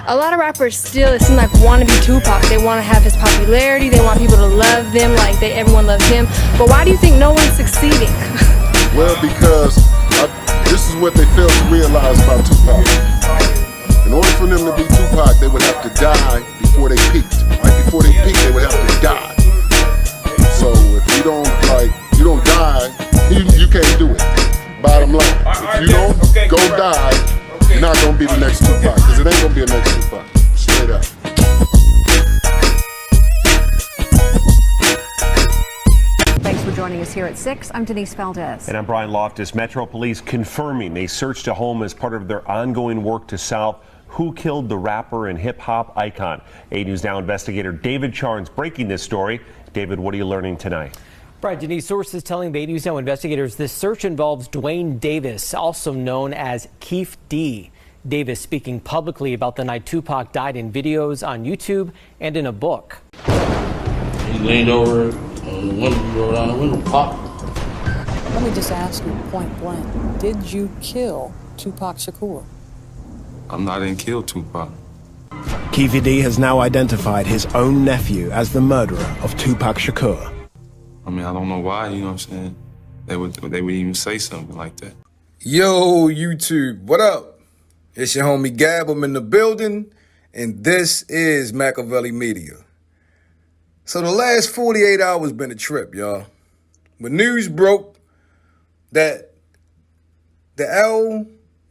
A lot of rappers still, it seems like, want to be Tupac. They want to have his popularity. They want people to love them like everyone loves him. But why do you think no one's succeeding? Well, because this is what they fail to realize about Tupac. In order for them to be Tupac, they would have to die before they peaked. Right before they peaked, they would have to die. So if you don't die, you can't do it. Bottom line, if you don't go die, you're not gonna be the next Tupac, because it ain't gonna be the next Tupac. Straight up. Thanks for joining us here at 6. I'm Denise Valdez. And I'm Brian Loftus. Metro Police confirming they searched a home as part of their ongoing work to solve who killed the rapper and hip-hop icon. 8 News Now investigator David Charnes breaking this story. David, what are you learning tonight? Right, Denise, sources telling the 8 News Now investigators this search involves Dwayne Davis, also known as Keefe D. Davis speaking publicly about the night Tupac died in videos on YouTube and in a book. He leaned over on the window, rolled down the window, popped. Let me just ask you point blank, did you kill Tupac Shakur? I'm not in kill Tupac. Keefe D has now identified his own nephew as the murderer of Tupac Shakur. I mean, I don't know why, you know what I'm saying? They would even say something like that. Yo, YouTube, what up? It's your homie Gab, I'm in the building, and this is MAKAVELI Media. So the last 48 hours been a trip, y'all. When news broke that the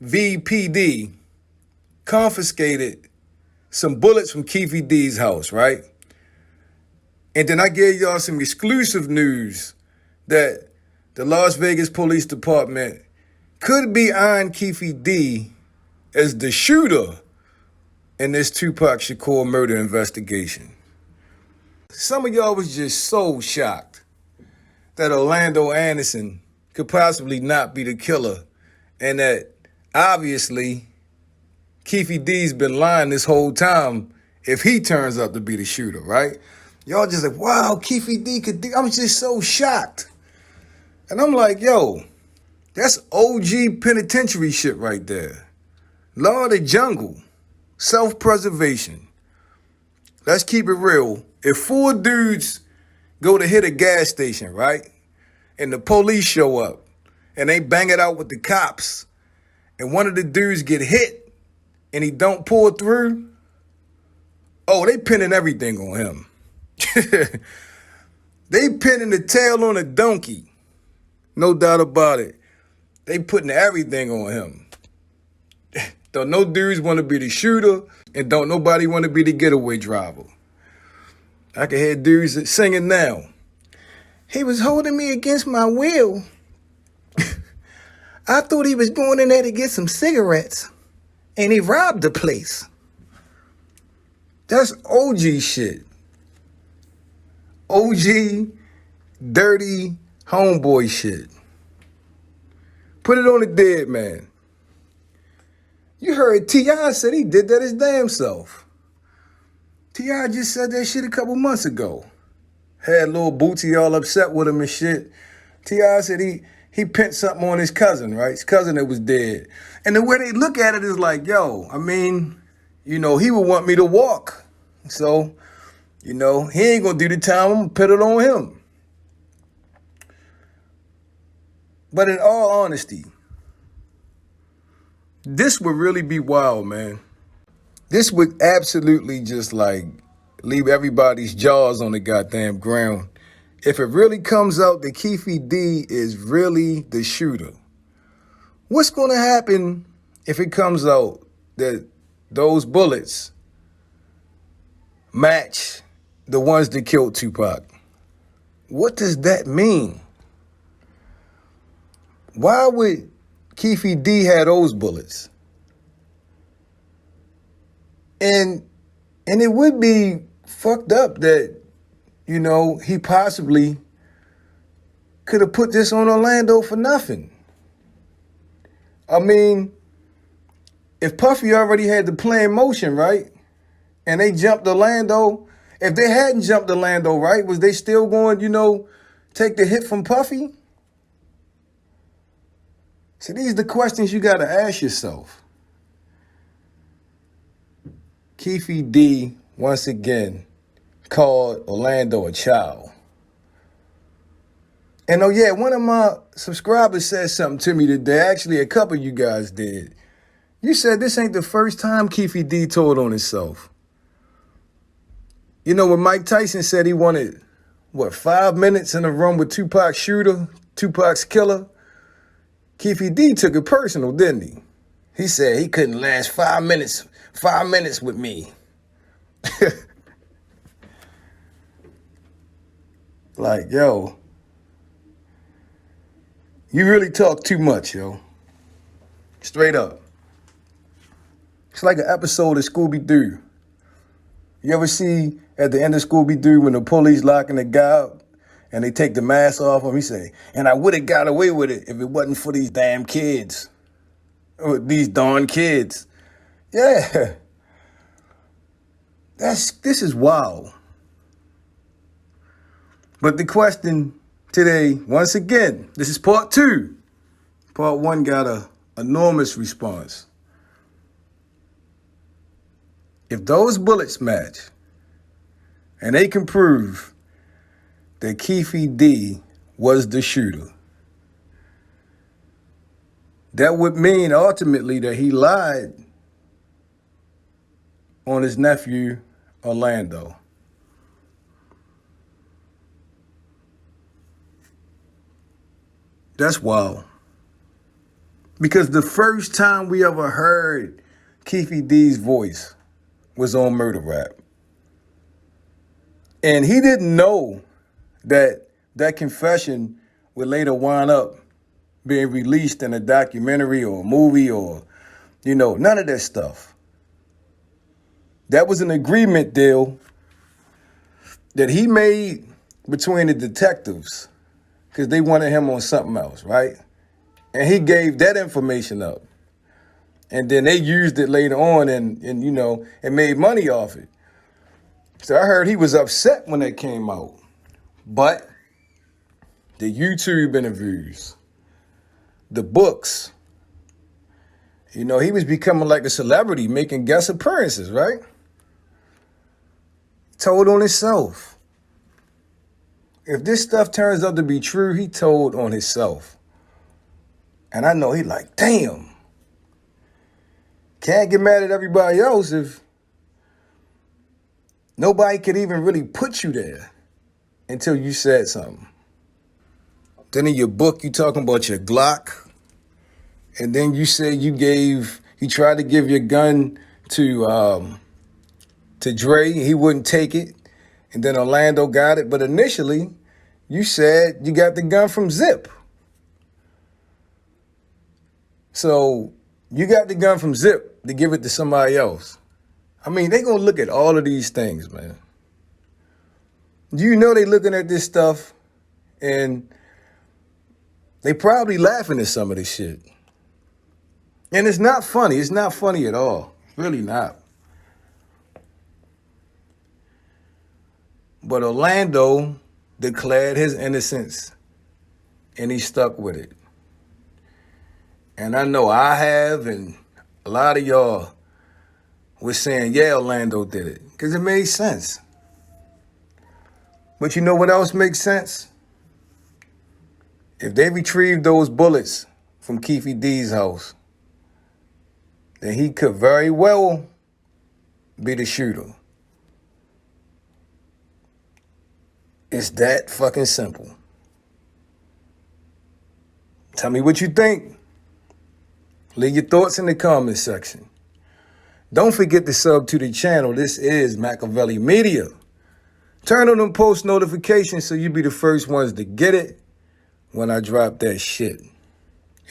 LVPD confiscated some bullets from Keefe D's house, right? And then I gave y'all some exclusive news that the Las Vegas Police Department could be eyeing Keefe D as the shooter in this Tupac Shakur murder investigation. Some of y'all was just so shocked that Orlando Anderson could possibly not be the killer, and that obviously Keefe D's been lying this whole time if he turns up to be the shooter, right? Y'all just like, wow, Keefe D could do. I was just so shocked. And I'm like, yo, that's OG penitentiary shit right there. Law of the jungle, self-preservation. Let's keep it real. If 4 dudes go to hit a gas station, right? And the police show up and they bang it out with the cops, and one of the dudes get hit and he don't pull through, oh, they pinning everything on him. They pinning the tail on a donkey. No doubt about it. They putting everything on him. Don't no dudes want to be the shooter, and don't nobody want to be the getaway driver. I can hear dudes singing now. He was holding me against my will. I thought he was going in there to get some cigarettes, and he robbed the place. That's OG shit. OG, dirty homeboy shit. Put it on the dead man. You heard T.I. said he did that his damn self. T.I. just said that shit a couple months ago. Had Lil Bootsy all upset with him and shit. T.I. said he pinned something on his cousin, right? His cousin that was dead. And the way they look at it is like, yo, I mean, you know, he would want me to walk. So, you know, he ain't gonna do the time, I'm gonna put it on him. But in all honesty, this would really be wild, man. This would absolutely just like leave everybody's jaws on the goddamn ground if it really comes out that Keefe D is really the shooter. What's gonna happen if it comes out that those bullets match the ones that killed Tupac? What does that mean? Why would Keefe D have those bullets? And it would be fucked up that, you know, he possibly could have put this on Orlando for nothing. I mean, if Puffy already had the plan in motion, right? And they jumped Orlando, if they hadn't jumped Orlando, right, was they still going, you know, take the hit from Puffy? So these are the questions you got to ask yourself. Keefe D once again called Orlando a child. And oh yeah, one of my subscribers said something to me today. Actually, a couple of you guys did. You said this ain't the first time Keefe D told on himself. You know, when Mike Tyson said he wanted, 5 minutes in a room with Tupac's shooter, Tupac's killer? Keefe D took it personal, didn't he? He said he couldn't last 5 minutes with me. Like, yo, you really talk too much, yo. Straight up. It's like an episode of Scooby-Doo. You ever see at the end of Scooby-Doo when the police locking the guy up and they take the mask off him? He say, and I would have got away with it if it wasn't for these damn kids. Or these darn kids. Yeah. This is wild. But the question today, once again, this is part 2. Part 1 got an enormous response. If those bullets match, and they can prove that Keefe D was the shooter, that would mean ultimately that he lied on his nephew, Orlando. That's wild. Because the first time we ever heard Keefe D's voice was on Murder Rap. And he didn't know that that confession would later wind up being released in a documentary or a movie or, none of that stuff. That was an agreement deal that he made between the detectives because they wanted him on something else, right? And he gave that information up. And then they used it later on and made money off it. So I heard he was upset when that came out. But the YouTube interviews, the books, he was becoming like a celebrity, making guest appearances, right? Told on himself. If this stuff turns out to be true, he told on himself. And I know he like, damn. Can't get mad at everybody else if nobody could even really put you there until you said something. Then in your book, you talking about your Glock. And then you said you tried to give your gun to Dre. He wouldn't take it. And then Orlando got it. But initially, you said you got the gun from Zip. So you got the gun from Zip to give it to somebody else. I mean, they gonna look at all of these things, man. They looking at this stuff and they probably laughing at some of this shit. And it's not funny. It's not funny at all. Really not. But Orlando declared his innocence and he stuck with it. And I know I have, and a lot of y'all was saying, yeah, Orlando did it, because it made sense. But you know what else makes sense? If they retrieved those bullets from Keefe D's house, then he could very well be the shooter. It's that fucking simple. Tell me what you think. Leave your thoughts in the comment section. Don't forget to sub to the channel. This is MAKAVELI Media. Turn on them post notifications so you be the first ones to get it when I drop that shit.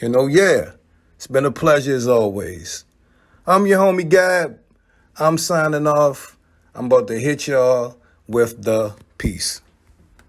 It's been a pleasure as always. I'm your homie Gab. I'm signing off. I'm about to hit y'all with the peace.